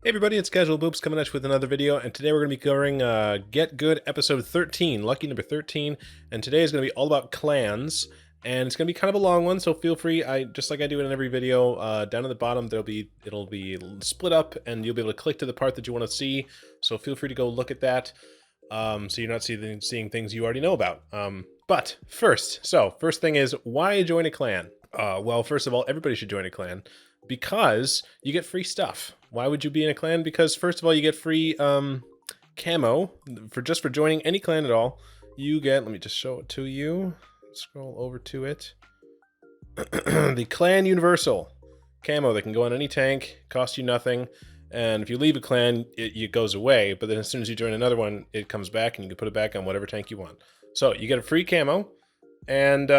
Hey everybody, it's Casual Boops coming at you with another video, and today we're going to be covering Get Good episode 13, lucky number 13, and today is going to be all about clans, and it's going to be kind of a long one, so feel free, just like I do in every video, down at the bottom it'll be split up, and you'll be able to click to the part that you want to see, so feel free to go look at that, so you're not seeing things you already know about. But first thing is, why join a clan? Well, first of all, everybody should join a clan, because you get free stuff. Why would you be in a clan? Because first of all, you get free camo for joining any clan at all. You get, let me just show it to you. Scroll over to it. The Clan Universal camo that can go on any tank, cost you nothing, and if you leave a clan, it goes away, but then as soon as you join another one, it comes back and you can put it back on whatever tank you want. So you get a free camo, and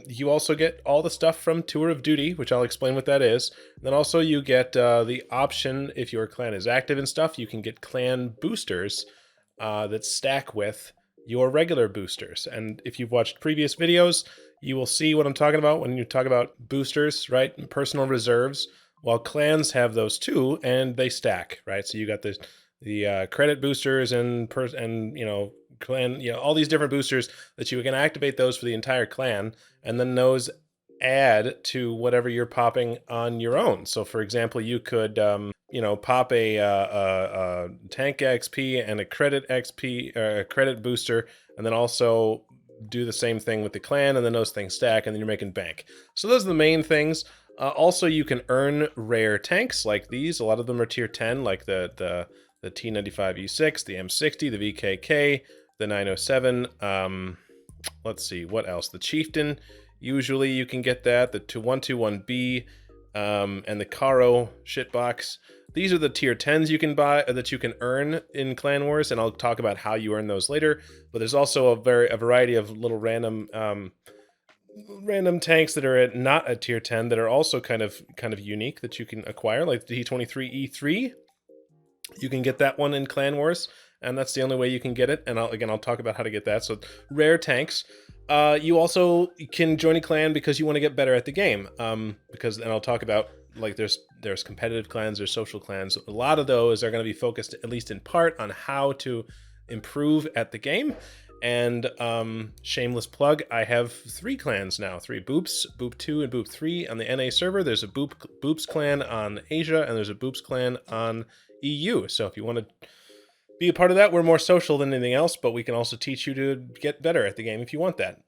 you also get all the stuff from Tour of Duty, which I'll explain what that is. And then also you get the option, if your clan is active and stuff, you can get clan boosters that stack with your regular boosters. And if you've watched previous videos, you will see what I'm talking about when you talk about boosters, right? Personal reserves. Well, clans have those too, and they stack, right? So you got the credit boosters and clan, all these different boosters that you can activate those for the entire clan, and then those add to whatever you're popping on your own. So for example, you could pop a tank XP and a credit XP, a credit booster, and then also do the same thing with the clan, and then those things stack, and then you're making bank. So those are the main things. Also, you can earn rare tanks like these. A lot of them are tier 10, like the T95E6, the M60, the VKK, the 907. Let's see, what else? The Chieftain, usually you can get that. The 121B, and the Caro shitbox. These are the tier 10s you can buy, that you can earn in Clan Wars, and I'll talk about how you earn those later. But there's also a variety of little random tanks that are not a tier 10 that are also kind of unique that you can acquire, like the T23E3. You can get that one in Clan Wars, and that's the only way you can get it. And I'll talk about how to get that. So rare tanks. You also can join a clan because you want to get better at the game. And I'll talk about, like, there's competitive clans, there's social clans. A lot of those are going to be focused, at least in part, on how to improve at the game. And shameless plug, I have 3 clans now, 3 Boops, BOOP2 and BOOP3 on the NA server. There's a Boops clan on Asia, and there's a Boops clan on EU. So if you want to be a part of that, we're more social than anything else, but we can also teach you to get better at the game if you want that.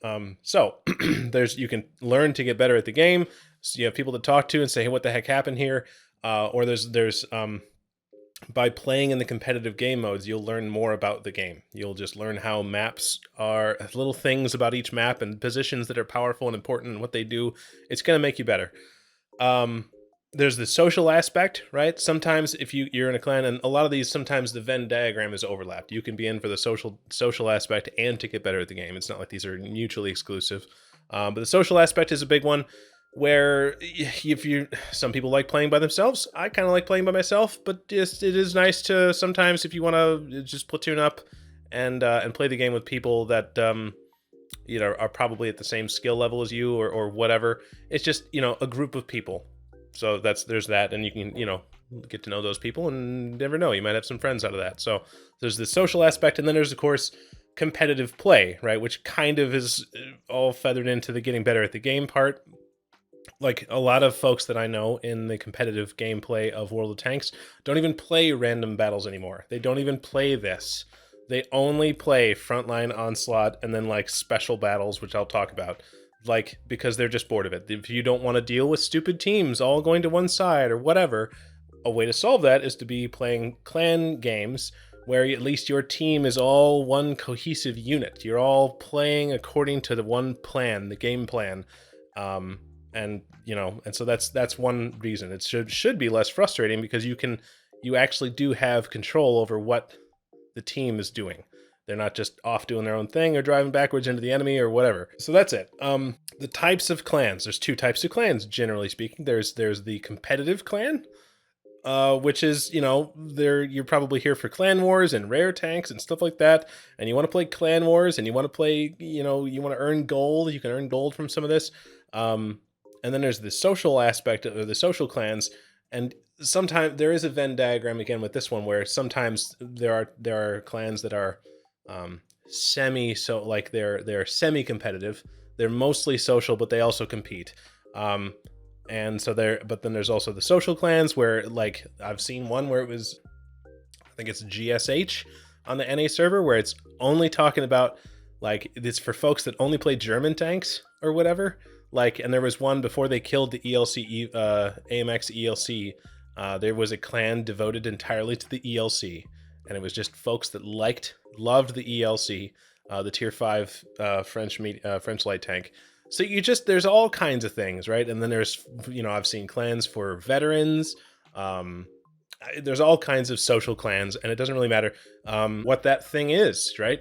So you can learn to get better at the game. So you have people to talk to and say, hey, what the heck happened here? Or there's by playing in the competitive game modes, you'll learn more about the game. You'll just learn how maps are, little things about each map and positions that are powerful and important and what they do. It's going to make you better. There's the social aspect, right? Sometimes if you're in a clan, and a lot of these, sometimes the Venn diagram is overlapped. You can be in for the social aspect and to get better at the game. It's not like these are mutually exclusive. But the social aspect is a big one, where some people like playing by themselves. I kind of like playing by myself, but it is nice to sometimes, if you want to just platoon up and play the game with people that are probably at the same skill level as you or whatever. It's just a group of people. So there's that, and you can get to know those people, and never know, you might have some friends out of that. So there's the social aspect, and then there's of course competitive play, right, which kind of is all feathered into the getting better at the game part. Like a lot of folks that I know in the competitive gameplay of World of Tanks don't even play random battles anymore. They don't even play this. They only play frontline onslaught and then like special battles, which I'll talk about. Like, because they're just bored of it. If you don't want to deal with stupid teams all going to one side or whatever, a way to solve that is to be playing clan games where at least your team is all one cohesive unit. You're all playing according to the one plan, the game plan. And so that's one reason. It should be less frustrating because you actually do have control over what the team is doing. They're not just off doing their own thing or driving backwards into the enemy or whatever. So that's it. The types of clans. There's 2 types of clans, generally speaking. There's the competitive clan, which is, you're probably here for clan wars and rare tanks and stuff like that. And you want to play clan wars and you want to play, you want to earn gold. You can earn gold from some of this. And then there's the social aspect of the social clans. And sometimes there is a Venn diagram again with this one where sometimes there are clans that are like they're semi-competitive. They're mostly social, but they also compete. Um, and so there, but then there's also the social clans where, like, I've seen one where it was, I think it's GSH on the NA server, where it's only talking about, like, it's for folks that only play German tanks or whatever. Like, and there was one before they killed the ELC, AMX ELC. There was a clan devoted entirely to the ELC, and it was just folks that loved the ELC, the tier 5 French light tank. So there's all kinds of things, right? And then there's, I've seen clans for veterans. There's all kinds of social clans, and it doesn't really matter what that thing is, right?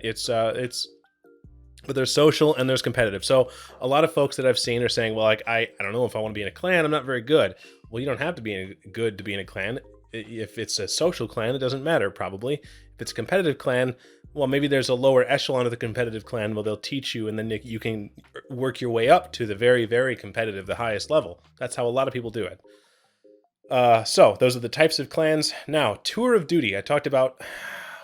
But there's social and there's competitive. So a lot of folks that I've seen are saying, well, like, I don't know if I want to be in a clan. I'm not very good. Well, you don't have to be good to be in a clan. If it's a social clan, it doesn't matter, probably. If it's a competitive clan, well, maybe there's a lower echelon of the competitive clan. Well, they'll teach you, and then you can work your way up to the very, very competitive, the highest level. That's how a lot of people do it. So those are the types of clans. Now, tour of duty. I talked about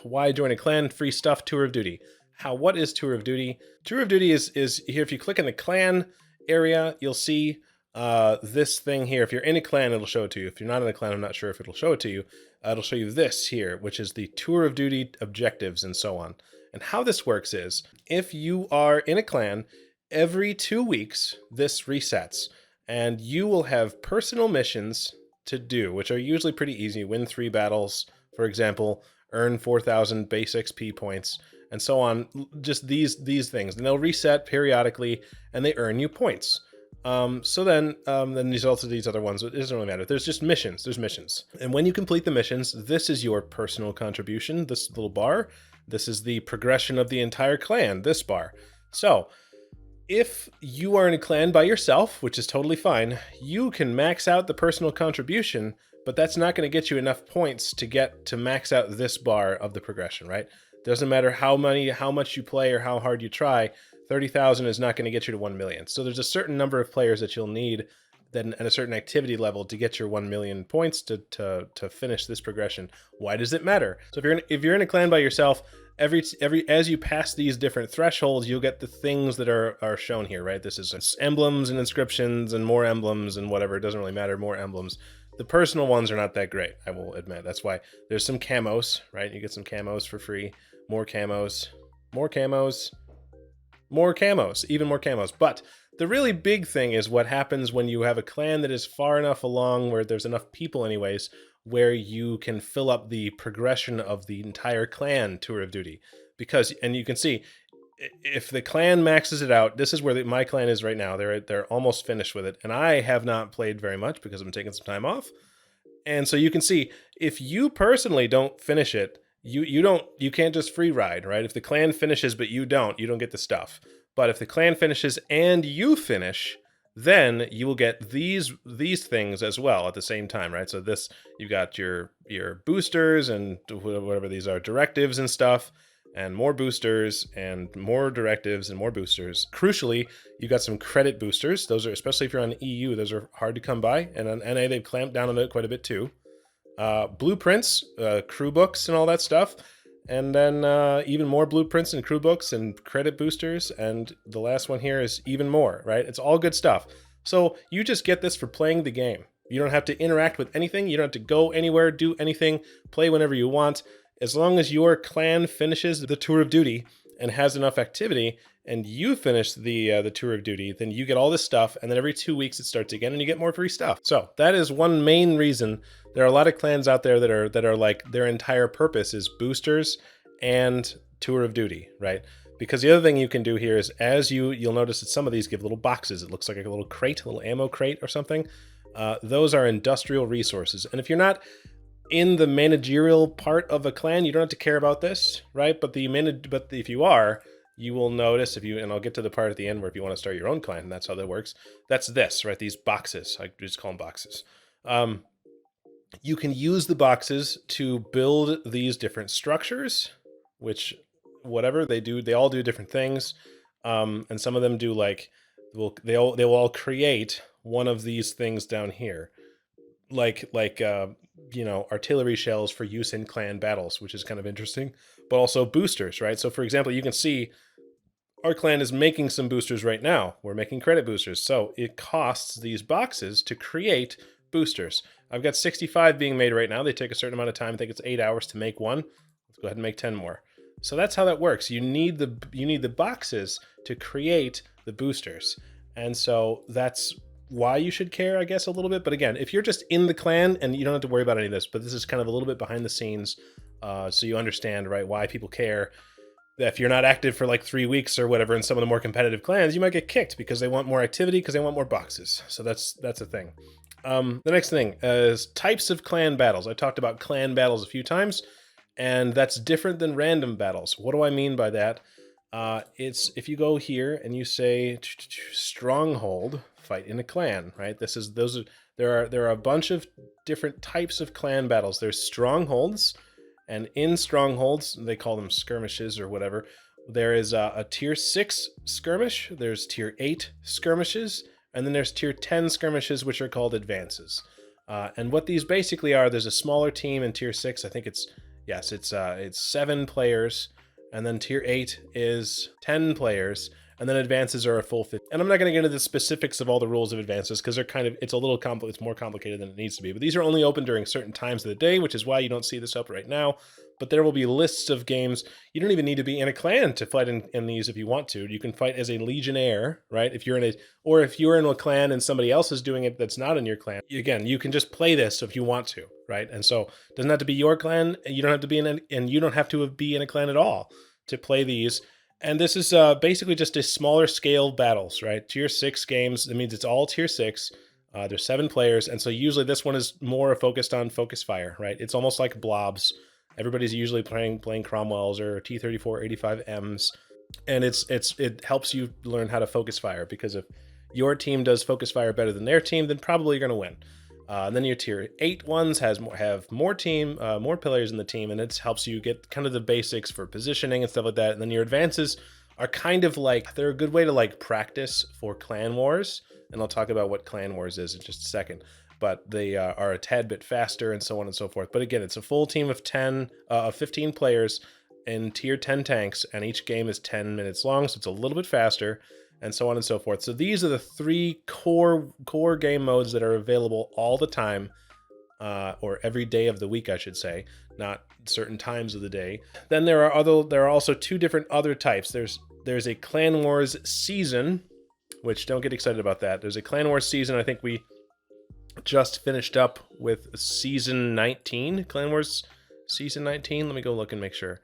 why join a clan, free stuff, tour of duty. What is tour of duty? Tour of duty is here. If you click in the clan area, you'll see this thing here. If you're in a clan, it'll show it to you. If you're not in a clan, I'm not sure if it'll show it to you. It'll show you this here, which is the tour of duty objectives and so on. And how this works is, if you are in a clan, every 2 weeks, this resets, and you will have personal missions to do, which are usually pretty easy. Win 3 battles, for example, earn 4,000 base XP points, and so on. Just these things, and they'll reset periodically, and they earn you points. So then there's also these other ones. It doesn't really matter. There's just missions. There's missions, and when you complete the missions, this is your personal contribution. This little bar. This is the progression of the entire clan. This bar. So if you are in a clan by yourself, which is totally fine, you can max out the personal contribution, but that's not going to get you enough points to max out this bar of the progression, right? Doesn't matter how much you play or how hard you try, 30,000 is not going to get you to 1 million. So there's a certain number of players that you'll need then at a certain activity level to get your 1 million points to finish this progression. Why does it matter? So if you're in a clan by yourself, as you pass these different thresholds, you'll get the things that are shown here, right? This is emblems and inscriptions and more emblems and whatever. It doesn't really matter, more emblems. The personal ones are not that great, I will admit. That's why there's some camos, right? You get some camos for free, more camos, more camos, more camos, even more camos. But the really big thing is what happens when you have a clan that is far enough along, where there's enough people anyways, where you can fill up the progression of the entire clan tour of duty. And you can see, if the clan maxes it out, this is where my clan is right now. They're almost finished with it, and I have not played very much because I'm taking some time off. And so you can see, if you personally don't finish it, you can't just free ride, right? If the clan finishes but you don't get the stuff. But if the clan finishes and you finish, then you will get these things as well at the same time, right? So this, you've got your boosters and whatever these are, directives and stuff, and more boosters and more directives and more boosters. Crucially, you got some credit boosters. Those are, especially if you're on EU, those are hard to come by. And on NA, they've clamped down on it quite a bit too. Blueprints, crew books and all that stuff. And then even more blueprints and crew books and credit boosters. And the last one here is even more, right? It's all good stuff. So you just get this for playing the game. You don't have to interact with anything. You don't have to go anywhere, do anything, play whenever you want. As long as your clan finishes the tour of duty and has enough activity, and you finish the tour of duty, then you get all this stuff, and then every 2 weeks it starts again, and you get more free stuff. So that is one main reason. There are a lot of clans out there that are like, their entire purpose is boosters and tour of duty, right? Because the other thing you can do here is, you'll notice that some of these give little boxes. It looks like a little crate, a little ammo crate or something. Those are industrial resources, and if you're not in the managerial part of a clan, you don't have to care about this, right? But if you are, you will notice, and I'll get to the part at the end where if you want to start your own clan, and that's how that works. That's this, right? These boxes, I just call them boxes. You can use the boxes to build these different structures, which whatever they do, they all do different things. And some of them do, like, they will all create one of these things down here. you know, artillery shells for use in clan battles, which is kind of interesting, but also boosters, right? So for example, you can see our clan is making some boosters right now. We're making credit boosters. So it costs these boxes to create boosters. I've got 65 being made right now. They take a certain amount of time. I think it's 8 hours to make one. Let's go ahead and make 10 more. So that's how that works. You need the boxes to create the boosters. And so that's why you should care, I guess, a little bit. But again, if you're just in the clan, and you don't have to worry about any of this, but this is kind of a little bit behind the scenes, so you understand, right, why people care. If you're not active for like 3 weeks or whatever in some of the more competitive clans, you might get kicked because they want more activity, because they want more boxes. So that's a thing. The next thing is types of clan battles. I talked about clan battles a few times, and that's different than random battles. What do I mean by that? It's if you go here and you say stronghold, fight in a clan, right? There are a bunch of different types of clan battles. There's strongholds. And in strongholds, they call them skirmishes or whatever. There is a tier 6 skirmish, there's tier 8 skirmishes, and then there's tier 10 skirmishes, which are called advances. And what these basically are, there's a smaller team in tier 6. I think it's 7 players, and then tier 8 is 10 players, and then advances are a full 50. And I'm not going to get into the specifics of all the rules of advances because it's a little it's more complicated than it needs to be. But these are only open during certain times of the day, which is why you don't see this up right now. But there will be lists of games. You don't even need to be in a clan to fight in these if you want to. You can fight as a legionnaire, right? If you're in a clan and somebody else is doing it that's not in your clan, again, you can just play this if you want to, right? And so it doesn't have to be your clan. You don't have to be you don't have to be in a clan at all to play these. And this is basically just a smaller scale battles, right? Tier 6 games. That means it's all tier 6. There's 7 players. And so usually this one is more focused on focus fire, right? It's almost like blobs. Everybody's usually playing Cromwells or T-34-85Ms. And it helps you learn how to focus fire, because if your team does focus fire better than their team, then probably you're going to win. And then your tier 8 ones have more players in the team, and it helps you get kind of the basics for positioning and stuff like that. And then your advances are kind of like, they're a good way to like practice for clan wars. And I'll talk about what clan wars is in just a second. But they are a tad bit faster and so on and so forth. But again, it's a full team of 15 players in tier 10 tanks, and each game is 10 minutes long, so it's a little bit faster, and so on and so forth. So these are the 3 core game modes that are available all the time, or every day of the week, I should say, not certain times of the day. Then there are also 2 different other types. There's a Clan Wars season, which don't get excited about that. There's a Clan Wars season. I think we just finished up with season 19, Clan Wars season 19. Let me go look and make sure.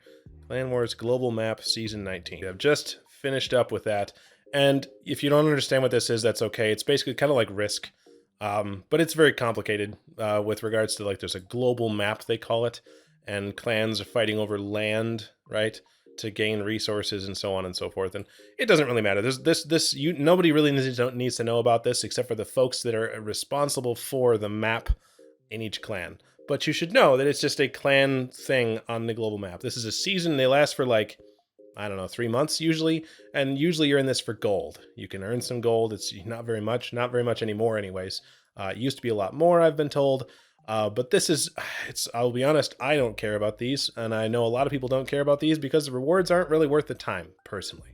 Clan Wars Global Map season 19. I've just finished up with that. And if you don't understand what this is, that's okay. It's basically kind of like Risk, but it's very complicated with regards to, like, there's a global map, they call it, and clans are fighting over land, right, to gain resources and so on and so forth. And it doesn't really matter. Nobody really needs to know about this except for the folks that are responsible for the map in each clan. But you should know that it's just a clan thing on the global map. This is a season. They last for, like, I don't know, 3 months usually. And usually you're in this for gold. You can earn some gold. It's not very much anymore anyways. It used to be a lot more, I've been told. But I'll be honest, I don't care about these. And I know a lot of people don't care about these because the rewards aren't really worth the time, personally.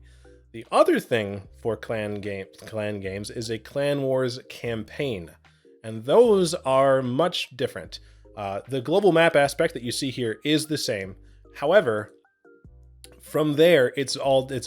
The other thing for clan games is a Clan Wars campaign. And those are much different. The global map aspect that you see here is the same. However, from there, it's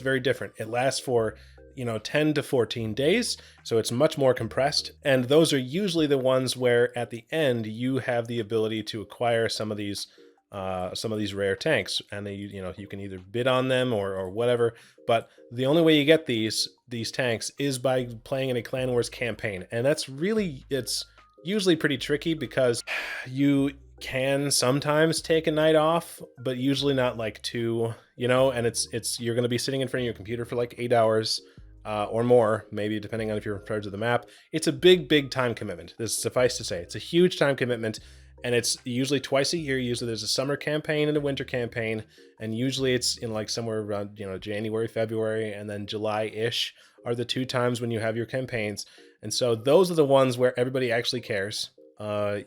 very different. It lasts for 10 to 14 days, so it's much more compressed. And those are usually the ones where at the end you have the ability to acquire some of these rare tanks, and you can either bid on them or whatever. But the only way you get these tanks is by playing in a Clan Wars campaign, and it's usually pretty tricky because you can sometimes take a night off, but usually not like 2, and you're going to be sitting in front of your computer for like 8 hours or more, maybe, depending on if you're in charge of the map. It's a big time commitment. This suffice to say, it's a huge time commitment, and it's usually twice a year. Usually there's a summer campaign and a winter campaign, and usually it's in like somewhere around January, February, and then July-ish are the 2 times when you have your campaigns. And so those are the ones where everybody actually cares.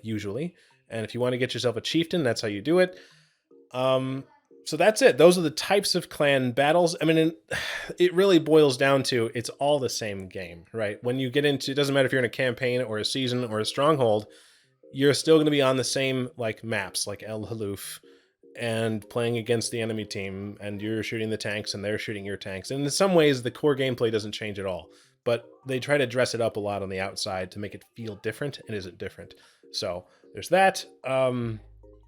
usually. And if you want to get yourself a chieftain, that's how you do it. So that's it. Those are the types of clan battles. I mean, it really boils down to it's all the same game, right? When you get into, it doesn't matter if you're in a campaign or a season or a stronghold, you're still going to be on the same like maps, like El Haluf, and playing against the enemy team, and you're shooting the tanks and they're shooting your tanks. And in some ways, the core gameplay doesn't change at all, but they try to dress it up a lot on the outside to make it feel different. It isn't different. So there's that.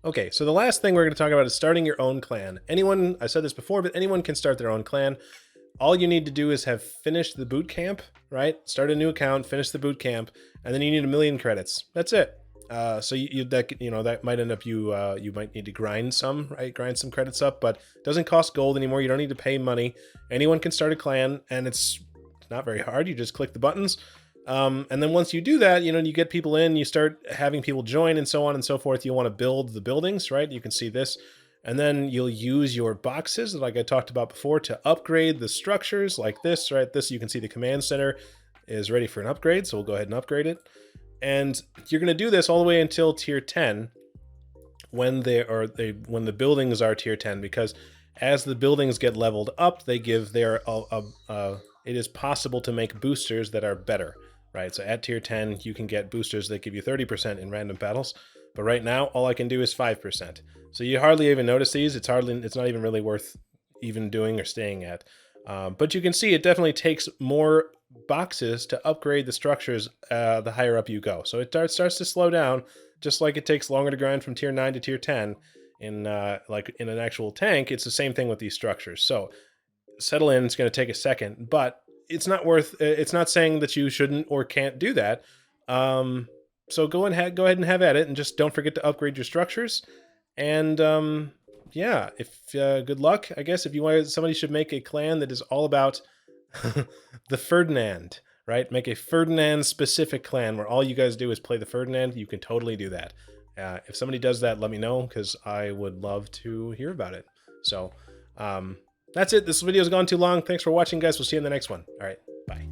Okay, so the last thing we're going to talk about is starting your own clan. Anyone, I said this before, but anyone can start their own clan. All you need to do is have finished the boot camp, right? Start a new account, finish the boot camp, and then you need 1,000,000 credits. That's it. So that might end up you might need to grind some, right? Grind some credits up, but it doesn't cost gold anymore. You don't need to pay money. Anyone can start a clan, and it's not very hard. You just click the buttons. And then once you do that, you get people in, you start having people join and so on and so forth. You want to build the buildings, right? You can see this. And then you'll use your boxes, like I talked about before, to upgrade the structures like this, right? This, you can see the command center is ready for an upgrade. So we'll go ahead and upgrade it. And you're going to do this all the way until tier 10 when when the buildings are tier 10, because as the buildings get leveled up, they give it is possible to make boosters that are better. Right, so at tier 10, you can get boosters that give you 30% in random battles. But right now, all I can do is 5%. So you hardly even notice these. It's not even really worth even doing or staying at. But you can see it definitely takes more boxes to upgrade the structures the higher up you go. So it starts to slow down, just like it takes longer to grind from tier 9 to tier 10. Like in an actual tank, it's the same thing with these structures. So settle in, it's going to take a second, but it's not saying that you shouldn't or can't do that. So go ahead and have at it, and just don't forget to upgrade your structures. And yeah, good luck. I guess if you want, somebody should make a clan that is all about the Ferdinand, right? Make a Ferdinand specific clan where all you guys do is play the Ferdinand. You can totally do that. If somebody does that, let me know, because I would love to hear about it. So that's it. This video's gone too long. Thanks for watching, guys. We'll see you in the next one. All right, bye.